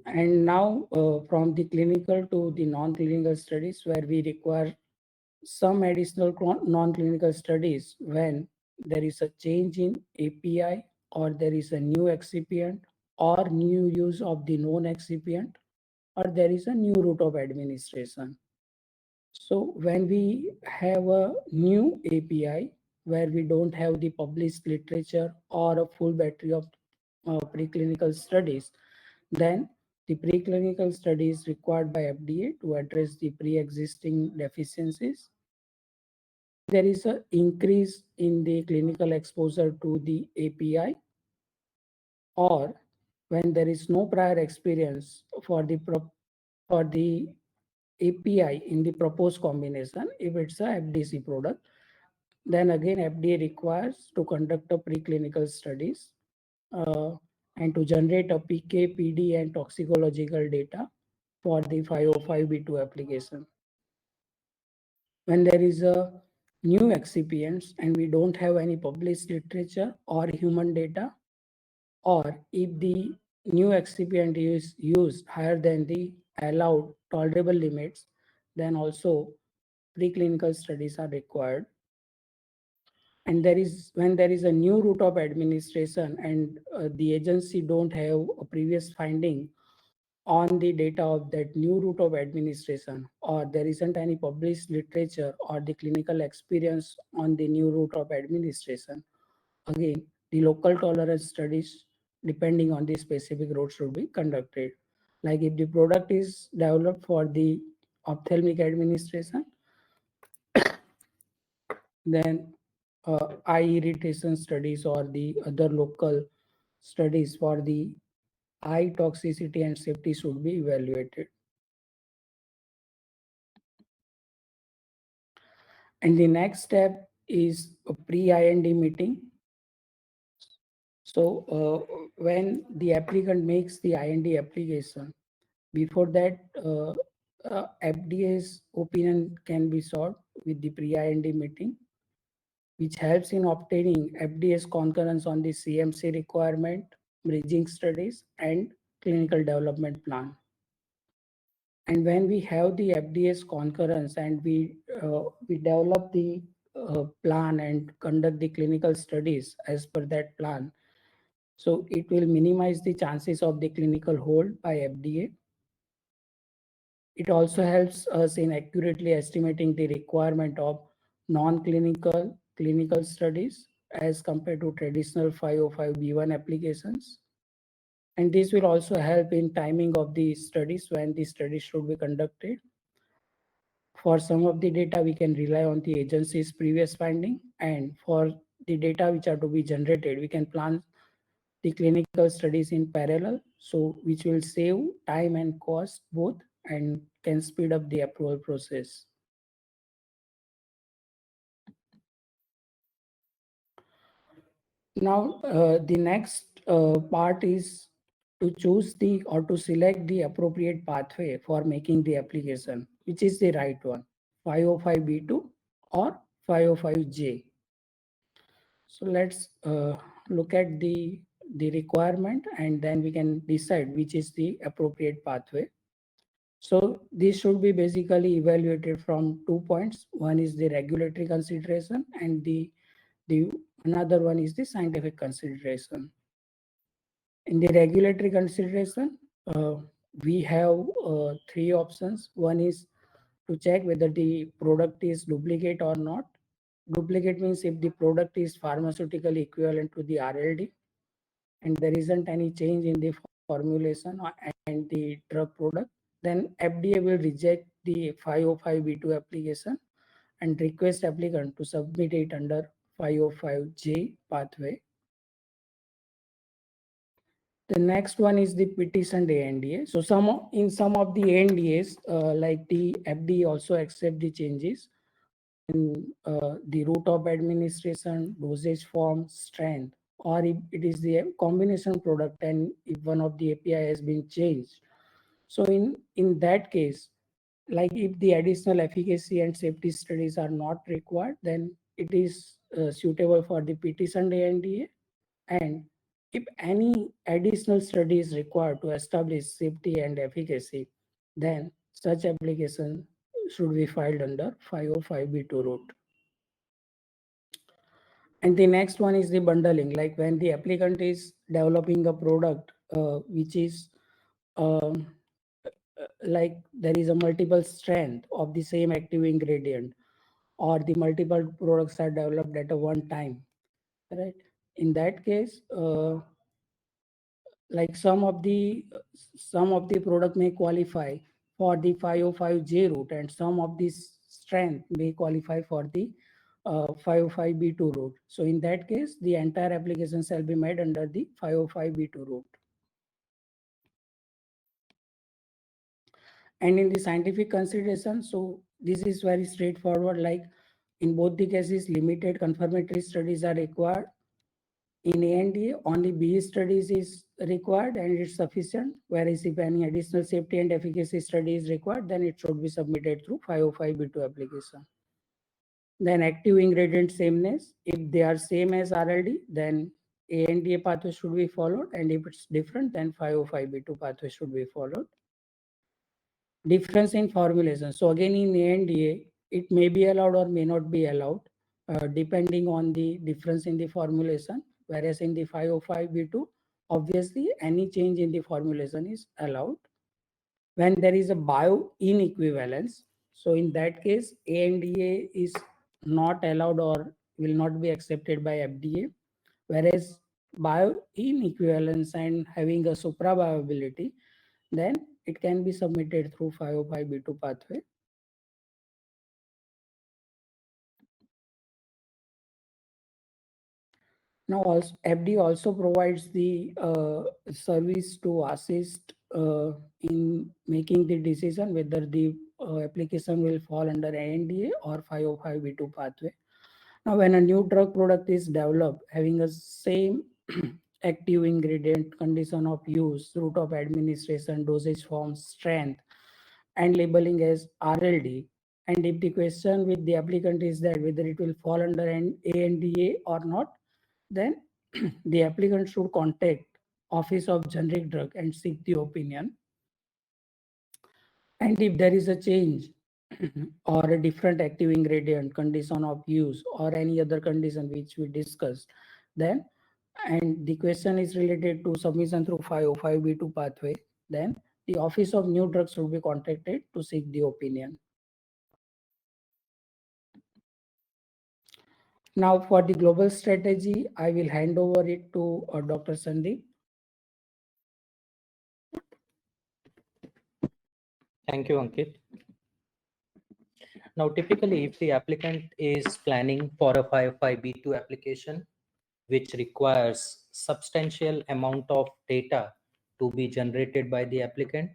And now from the clinical to the non-clinical studies, where we require some additional non-clinical studies when there is a change in API, or there is a new excipient, or new use of the known excipient, or there is a new route of administration. So when we have a new API where we don't have the published literature or a full battery of preclinical studies, then the preclinical studies required by FDA to address the pre-existing deficiencies. There is an increase in the clinical exposure to the API, or when there is no prior experience for the API in the proposed combination, if it's a FDC product, then again FDA requires to conduct a preclinical studies and to generate a PK, PD, and toxicological data for the 505(b)(2) application. When there is a new excipients and we don't have any published literature or human data, or if the new excipient is used higher than the allowed tolerable limits, then also preclinical studies are required. And when there is a new route of administration and the agency don't have a previous finding on the data of that new route of administration, or there isn't any published literature or the clinical experience on the new route of administration, again, the local tolerance studies depending on the specific route should be conducted. Like if the product is developed for the ophthalmic administration, then eye irritation studies or the other local studies for the eye toxicity and safety should be evaluated. And the next step is a pre-IND meeting. So when the applicant makes the IND application, before that FDA's opinion can be sought with the pre-IND meeting, which helps in obtaining FDA's concurrence on the CMC requirement, bridging studies, and clinical development plan. And when we have the FDA's concurrence and we develop the plan and conduct the clinical studies as per that plan, so it will minimize the chances of the clinical hold by FDA. It also helps us in accurately estimating the requirement of non-clinical clinical studies as compared to traditional 505(b)(1) applications. And this will also help in timing of the studies when the study should be conducted. For some of the data, we can rely on the agency's previous finding, and for the data which are to be generated, we can plan the clinical studies in parallel, so which will save time and cost both and can speed up the approval process. Now, the next part is to choose the or to select the appropriate pathway for making the application, which is the right one, 505(b)(2) or 505(j). So let's look at the requirement, and then we can decide which is the appropriate pathway. So this should be basically evaluated from 2 points. One is the regulatory consideration, and the another one is the scientific consideration. In the regulatory consideration, we have three options. One is to check whether the product is duplicate or not. Duplicate means if the product is pharmaceutical equivalent to the RLD and there isn't any change in the formulation and the drug product, then FDA will reject the 505(b)(2) application and request applicant to submit it under 505(j) pathway. The next one is the petitioned ANDA. So in some of the ANDAs, like the FDA also accept the changes in the route of administration, dosage form, strength, or if it is the combination product and if one of the API has been changed. So in that case, like if the additional efficacy and safety studies are not required, then it is suitable for the petitioned ANDA. And if any additional study is required to establish safety and efficacy, then such application should be filed under 505(b)(2) route. And the next one is the bundling, like when the applicant is developing a product which is like there is a multiple strength of the same active ingredient, or the multiple products are developed at a one time, right? In that case, like some of the product may qualify for the 505(j) route, and some of this strength may qualify for the 505(b)(2) route. So in that case, the entire application shall be made under the 505(b)(2) route. And in the scientific consideration, so this is very straightforward. Like in both the cases, limited confirmatory studies are required. In ANDA, only BE studies is required and it's sufficient. Whereas if any additional safety and efficacy study is required, then it should be submitted through 505(b)(2) application. Then active ingredient sameness, if they are same as RLD, then ANDA pathway should be followed, and if it's different, then 505(b)(2) pathway should be followed. Difference in formulation. So again, in ANDA, it may be allowed or may not be allowed, depending on the difference in the formulation. Whereas in the 505(b)(2), obviously any change in the formulation is allowed. When there is a bio-inequivalence, so in that case, ANDA is not allowed or will not be accepted by FDA. Whereas bio-inequivalence and having a supra-bioavailability, then it can be submitted through 505(b)(2) pathway. Now, also, FDA also provides the service to assist in making the decision whether the application will fall under ANDA or 505(b)(2) pathway. Now, when a new drug product is developed having a same active ingredient, condition of use, route of administration, dosage form, strength, and labeling as RLD, and if the question with the applicant is that whether it will fall under an ANDA or not, then the applicant should contact Office of Generic Drug and seek the opinion. And if there is a change or a different active ingredient, condition of use, or any other condition which we discussed, then, and the question is related to submission through 505(b)(2) pathway, then the Office of New Drugs will be contacted to seek the opinion. Now for the global strategy, I will hand over it to Dr. Sandeep. Thank you, Ankit. Now, typically, if the applicant is planning for a 505(b)(2) application, which requires substantial amount of data to be generated by the applicant,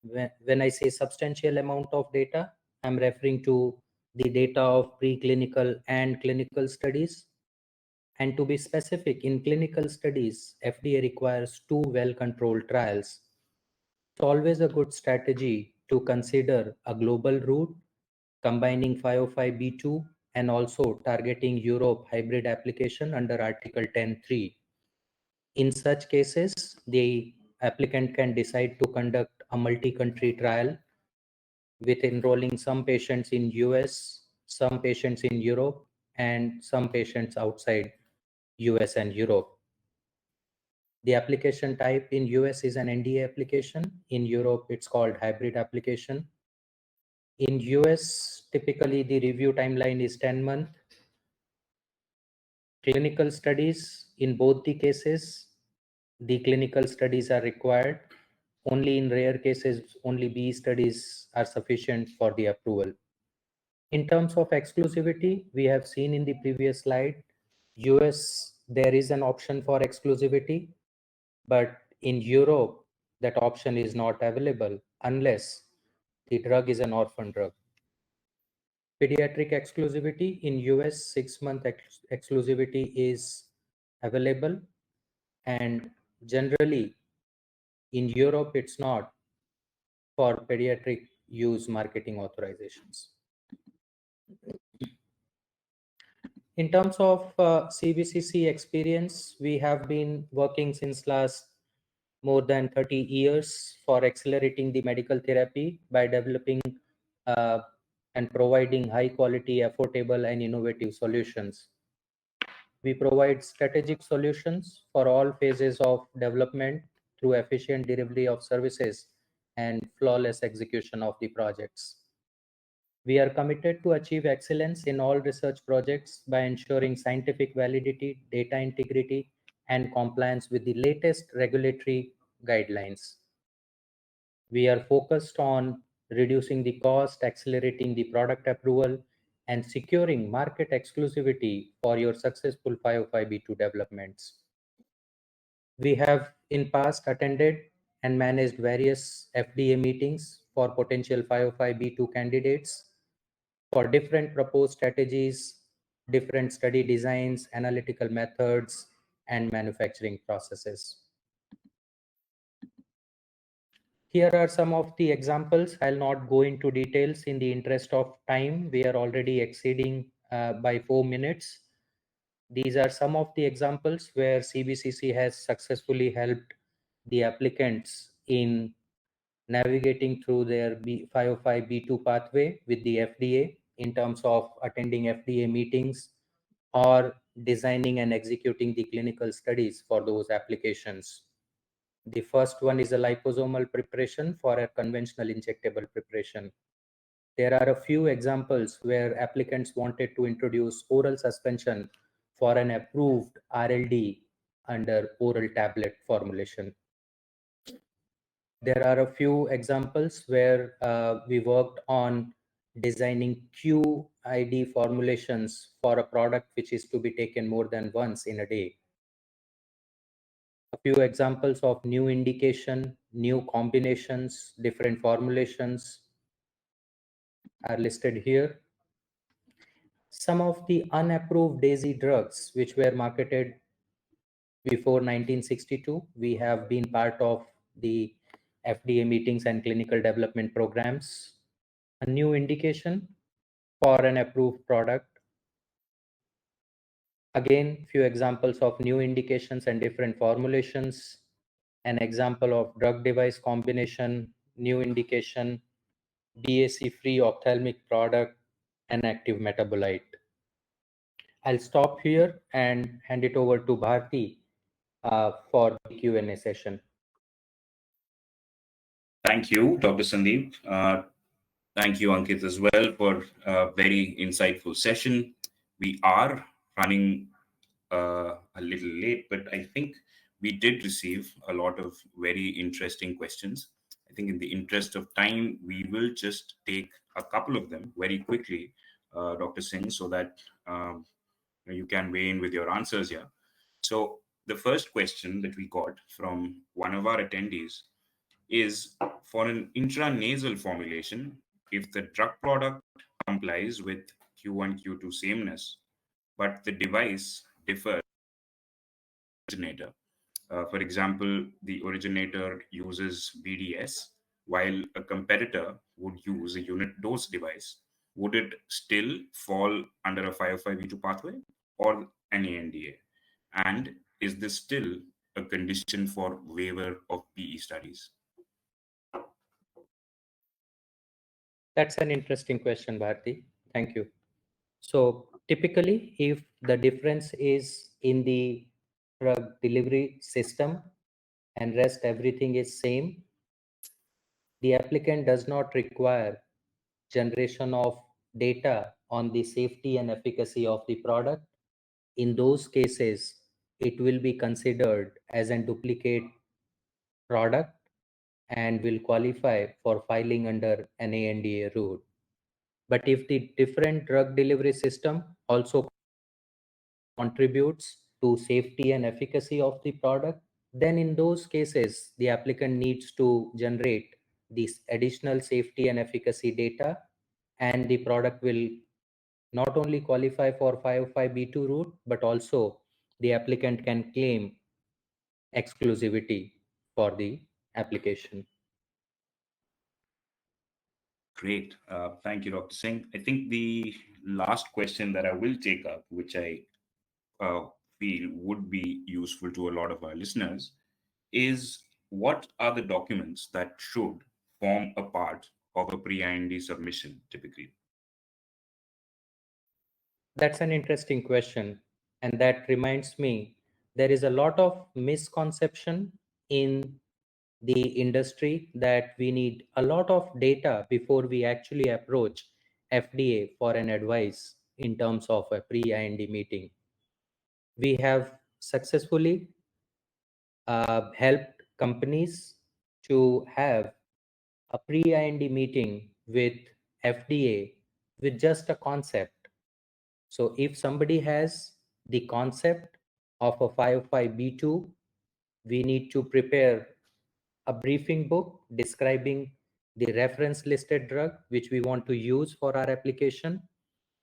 when I say substantial amount of data, I'm referring to the data of preclinical and clinical studies. And to be specific, in clinical studies, FDA requires 2 well-controlled trials. It's always a good strategy to consider a global route, combining 505(b)(2) and also targeting Europe hybrid application under Article 10(3). In such cases, the applicant can decide to conduct a multi-country trial with enrolling some patients in US, some patients in Europe, and some patients outside US and Europe. The application type in US is an NDA application. In Europe, it's called hybrid application. In US, typically the review timeline is 10 months. Clinical studies, in both the cases, the clinical studies are required. Only in rare cases, only B studies are sufficient for the approval. In terms of exclusivity, we have seen in the previous slide, US, there is an option for exclusivity, but in Europe, that option is not available unless the drug is an orphan drug. Pediatric exclusivity in US, 6-month exclusivity is available, and generally in Europe, it's not for pediatric use marketing authorizations. In terms of CBCC experience, we have been working since last more than 30 years for accelerating the medical therapy by developing and providing high quality, affordable, and innovative solutions. We provide strategic solutions for all phases of development through efficient delivery of services and flawless execution of the projects. We are committed to achieve excellence in all research projects by ensuring scientific validity, data integrity, and compliance with the latest regulatory guidelines. We are focused on reducing the cost, accelerating the product approval, and securing market exclusivity for your successful 505(b)(2) developments. We have in past attended and managed various FDA meetings for potential 505(b)(2) candidates for different proposed strategies, different study designs, analytical methods, and manufacturing processes. Here are some of the examples. I'll not go into details in the interest of time. We are already exceeding by 4 minutes. These are some of the examples where CBCC has successfully helped the applicants in navigating through their 505(b)(2) pathway with the FDA in terms of attending FDA meetings or designing and executing the clinical studies for those applications. The first one is a liposomal preparation for a conventional injectable preparation. There are a few examples where applicants wanted to introduce oral suspension for an approved RLD under oral tablet formulation. There are a few examples where we worked on designing QID formulations for a product which is to be taken more than once in a day. A few examples of new indication, new combinations, different formulations are listed here. Some of the unapproved DAISY drugs which were marketed before 1962, we have been part of the FDA meetings and clinical development programs. A new indication for an approved product. Again, few examples of new indications and different formulations. An example of drug device combination new indication, BAC-free ophthalmic product, and active metabolite. I'll stop here and hand it over to Bharti for the Q&A session. Thank you, Dr. Sandeep. Thank you, Ankit, as well, for a very insightful session. We are running a little late, but I think we did receive a lot of very interesting questions. I think, in the interest of time, we will just take a couple of them very quickly, Dr. Singh, so that you can weigh in with your answers here. So, the first question that we got from one of our attendees is, for an intranasal formulation, if the drug product complies with Q1, Q2 sameness, but the device differs originator. For example, the originator uses BDS while a competitor would use a unit dose device. Would it still fall under a 505(b)(2) pathway or an NDA? And is this still a condition for waiver of PE studies? That's an interesting question, Bharti. Thank you. So typically, if the difference is in the drug delivery system and rest everything is same, the applicant does not require generation of data on the safety and efficacy of the product. In those cases, it will be considered as a duplicate product and will qualify for filing under an ANDA route. But if the different drug delivery system also contributes to safety and efficacy of the product, then in those cases, the applicant needs to generate this additional safety and efficacy data, and the product will not only qualify for 505(b)(2) route, but also the applicant can claim exclusivity for the application. Great. Thank you, Dr. Singh. I think the last question that I will take up, which I uh, feel would be useful to a lot of our listeners, is, what are the documents that should form a part of a pre-IND submission typically? That's an interesting question. And that reminds me, there is a lot of misconception in the industry that we need a lot of data before we actually approach FDA for an advice in terms of a pre-IND meeting. We have successfully helped companies to have a pre-IND meeting with FDA with just a concept. So if somebody has the concept of a 505(b)(2), we need to prepare a briefing book describing the reference listed drug which we want to use for our application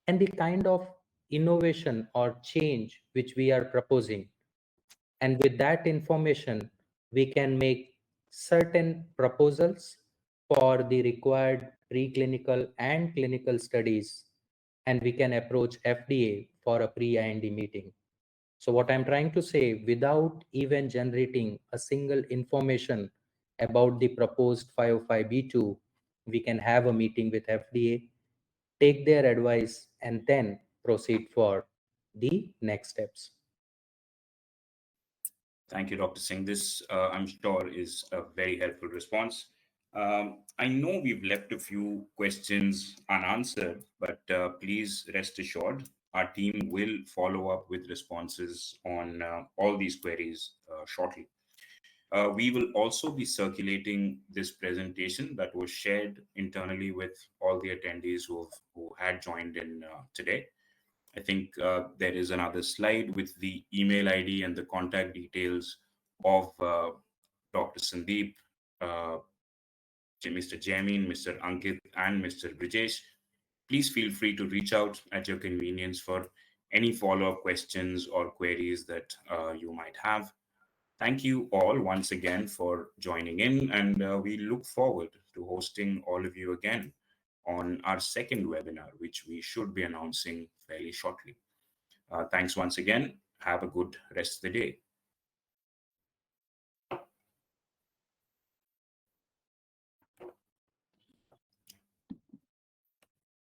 and the kind of innovation or change which we are proposing. And with that information, we can make certain proposals for the required preclinical and clinical studies, and we can approach FDA for a pre-IND meeting. So what I'm trying to say, without even generating a single information about the proposed 505(b)(2), we can have a meeting with FDA, take their advice, and then proceed for the next steps. Thank you, Dr. Singh. This, I'm sure, is a very helpful response. I know we've left a few questions unanswered, but please rest assured, our team will follow up with responses on all these queries shortly. We will also be circulating this presentation that was shared internally with all the attendees who had joined in today. I think there is another slide with the email ID and the contact details of Dr. Sandeep, uh, Mr. Jamin, Mr. Ankit, and Mr. Brijesh. Please feel free to reach out at your convenience for any follow-up questions or queries that you might have. Thank you all once again for joining in, and we look forward to hosting all of you again on our second webinar, which we should be announcing fairly shortly. Thanks once again. Have a good rest of the day.